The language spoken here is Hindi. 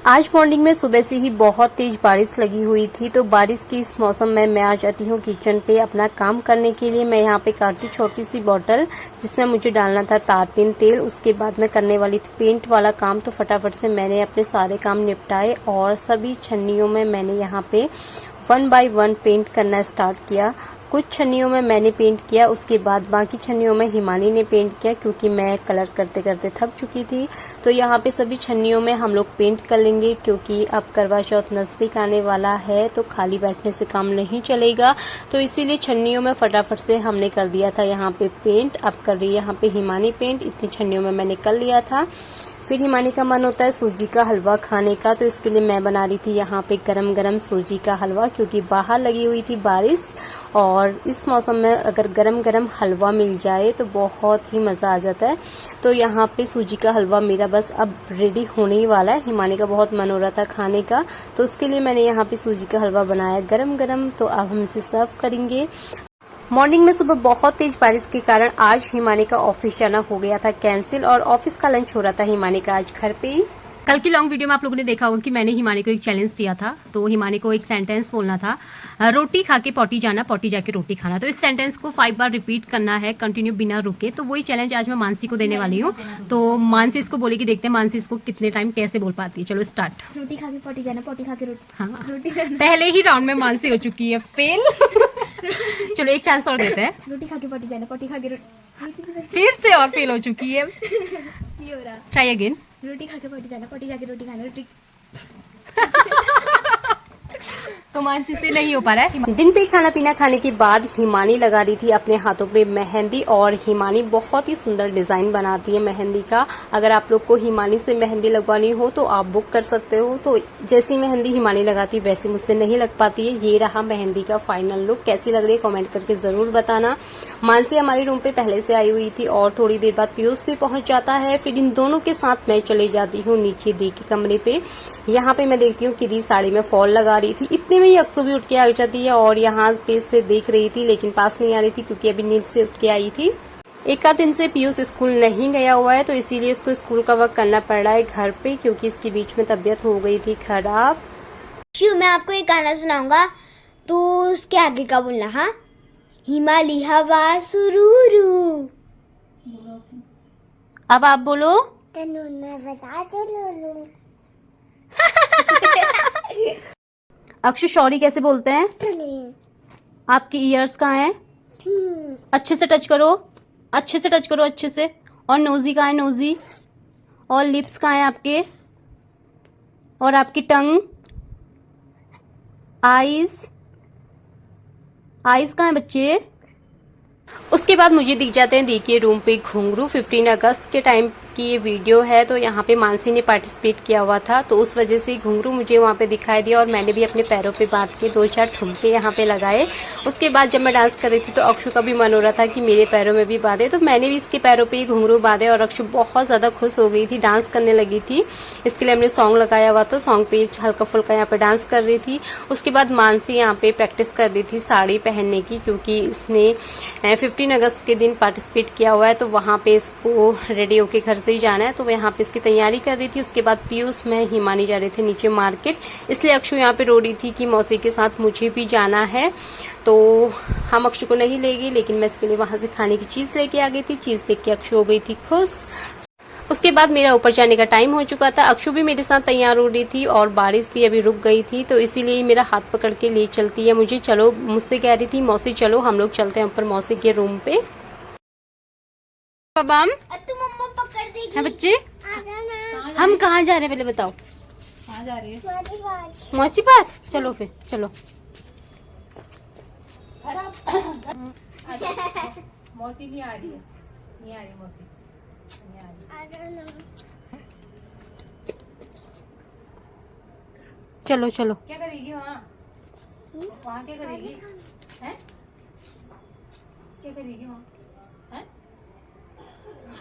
आज मॉर्निंग में सुबह से ही बहुत तेज बारिश लगी हुई थी। तो बारिश के इस मौसम में मैं आ जाती हूँ किचन पे अपना काम करने के लिए। मैं यहाँ पे काटी छोटी सी बॉटल जिसमें मुझे डालना था तारपीन तेल। उसके बाद मैं करने वाली थी पेंट वाला काम। तो फटाफट से मैंने अपने सारे काम निपटाए और सभी छन्नियों में मैंने यहाँ पे 1 बाय 1 पेंट करना स्टार्ट किया। कुछ छन्नियों में मैंने पेंट किया, उसके बाद बाकी छन्नियों में हिमानी ने पेंट किया क्योंकि मैं कलर करते करते थक चुकी थी। तो यहाँ पे सभी छन्नियों में हम लोग पेंट कर लेंगे क्योंकि अब करवा चौथ नजदीक आने वाला है तो खाली बैठने से काम नहीं चलेगा। तो इसीलिए छन्नियों में फटाफट से हमने कर दिया था यहाँ पे पेंट। अब कर रही है यहाँ पे हिमानी पेंट। इतनी छन्नियों में मैंने कर लिया था। फिर हिमानी का मन होता है सूजी का हलवा खाने का, तो इसके लिए मैं बना रही थी यहाँ पे गरम गरम सूजी का हलवा क्योंकि बाहर लगी हुई थी बारिश। और इस मौसम में अगर गरम गरम हलवा मिल जाए तो बहुत ही मज़ा आ जाता है। तो यहाँ पे सूजी का हलवा मेरा बस अब रेडी होने ही वाला है। हिमानी का बहुत मन हो रहा था खाने का, तो उसके लिए मैंने यहाँ पे सूजी का हलवा बनाया गरम गरम। तो अब हम इसे सर्व करेंगे। मॉर्निंग में सुबह बहुत तेज बारिश के कारण आज हिमानी का ऑफिस जाना हो गया था कैंसिल और ऑफिस का लंच हो रहा था हिमानी का आज घर पे ही। कल की लॉन्ग वीडियो में आप लोगों ने देखा होगा कि मैंने हिमानी को एक चैलेंज दिया था। तो हिमानी को एक सेंटेंस बोलना था, रोटी खा के पॉटी जाना, पॉटी जाके रोटी खाना। तो इस सेंटेंस को 5 बार रिपीट करना है कंटिन्यू बिना रुके। तो वही चैलेंज आज मैं मानसी को देने वाली हूँ। तो मानसी इसको बोलेगी, देखते हैं मानसी इसको कितने टाइम कैसे बोल पाती है। चलो स्टार्ट। रोटी खा के पॉटी जाना, पॉटी खा के रोटी। हाँ, रोटी जाना। पहले ही राउंड में मानसी हो चुकी है फेल। चलो एक चांस और देते हैं। रोटी खा के पॉटी जाना, पॉटी खा के रोटी। फिर से और फेल हो चुकी है। ये हो रहा। Try again. रोटी खा के पॉटी जाना, पॉटी जाके रोटी खाना, रोटी। तो मानसी से नहीं हो पा रहा है। दिन पे खाना पीना खाने के बाद हिमानी लगा रही थी अपने हाथों पे मेहंदी। और हिमानी बहुत ही सुंदर डिजाइन बनाती है मेहंदी का। अगर आप लोग को हिमानी से मेहंदी लगवानी हो तो आप बुक कर सकते हो। तो जैसी मेहंदी हिमानी लगाती वैसी मुझसे नहीं लग पाती है। ये रहा मेहंदी का फाइनल लुक। कैसी लग रही है कॉमेंट करके जरूर बताना। मानसी हमारे रूम पे पहले से आई हुई थी और थोड़ी देर बाद पीयूष भी पहुंच जाता है। फिर इन दोनों के साथ मैं चले जाती हूँ नीचे दी के कमरे पे। यहाँ पे मैं देखती हूँ कि साड़ी में फॉल लगा रही थी। इतने में ही अक्सू भी उठ के आ जाती है और यहाँ पे से देख रही थी लेकिन पास नहीं आ रही थी क्योंकि अभी नींद से उठ के आई थी। एक आध दिन से पीयूष स्कूल नहीं गया हुआ है तो इसीलिए इसको स्कूल का वर्क करना पड़ रहा है घर पे क्योंकि इसके बीच में तबीयत हो गई थी खराब। शिव, मैं आपको एक गाना सुनाऊंगा तो उसके आगे का बोलना। हाँ, हिमालय हवा सुरूरू। अब आप बोलो। अक्षु सॉरी कैसे बोलते हैं? आपके ईयर्स कहाँ हैं? अच्छे से टच करो, अच्छे से टच करो, अच्छे से। और नोजी कहाँ है? नोजी। और लिप्स कहाँ है आपके? और आपकी टंग, आईज, आईज कहाँ है बच्चे? उसके बाद मुझे दिख जाते हैं दी के रूम पे घुंघरू। 15 अगस्त के टाइम की ये वीडियो है। तो यहाँ पे मानसी ने पार्टिसिपेट किया हुआ था तो उस वजह से घुंघरू मुझे वहाँ पे दिखाई दिया और मैंने भी अपने पैरों पे बांध के 2-4 ठुमके यहाँ पे लगाए। उसके बाद जब मैं डांस कर रही थी तो अक्षु का भी मन हो रहा था कि मेरे पैरों में भी बांधे, तो मैंने भी इसके पैरों पे ही घुंघरू बांधे और अक्षु बहुत ज्यादा खुश हो गई थी, डांस करने लगी थी। इसके लिए हमने सॉन्ग लगाया हुआ था, सॉन्ग पे हल्का फुल्का यहाँ पे डांस कर रही थी। उसके बाद मानसी यहाँ पे प्रैक्टिस कर रही थी साड़ी पहनने की क्योंकि इसने 15 अगस्त के दिन पार्टिसिपेट किया हुआ है तो वहाँ पे इसको रेडी होके घर से ही जाना है। तो वो यहाँ पे इसकी तैयारी कर रही थी। उसके बाद पीयूष में हिमानी जा रहे थे नीचे मार्केट, इसलिए अक्षु यहाँ पे रो रही थी कि मौसी के साथ मुझे भी जाना है। तो हम अक्षु को नहीं ले गए लेकिन मैं इसके लिए वहां से खाने की चीज लेके आ गई थी। चीज देख के अक्षु हो गई थी खुश। उसके बाद मेरा ऊपर जाने का टाइम हो चुका था। अक्षु भी मेरे साथ तैयार हो रही थी और बारिश भी अभी रुक गई थी तो इसीलिए मेरा हाथ पकड़ के ले चलती है मुझे। चलो, मुझसे कह रही थी मौसी चलो हम लोग चलते हैं ऊपर मौसी के रूम पे। अब हम मम्मा पकड़ देगी। है बच्चे, हम कहाँ जा रहे हैं पहले बताओ। कहाँ जा रही है? मौसी पास। चलो फिर चलो। मौसी नहीं आ रही है, नहीं आ रही मौसी, नहीं आ रही। चलो चलो। क्या करेगी वहाँ? वहाँ क्या करेगी? हैं? क्या करेगी वहाँ?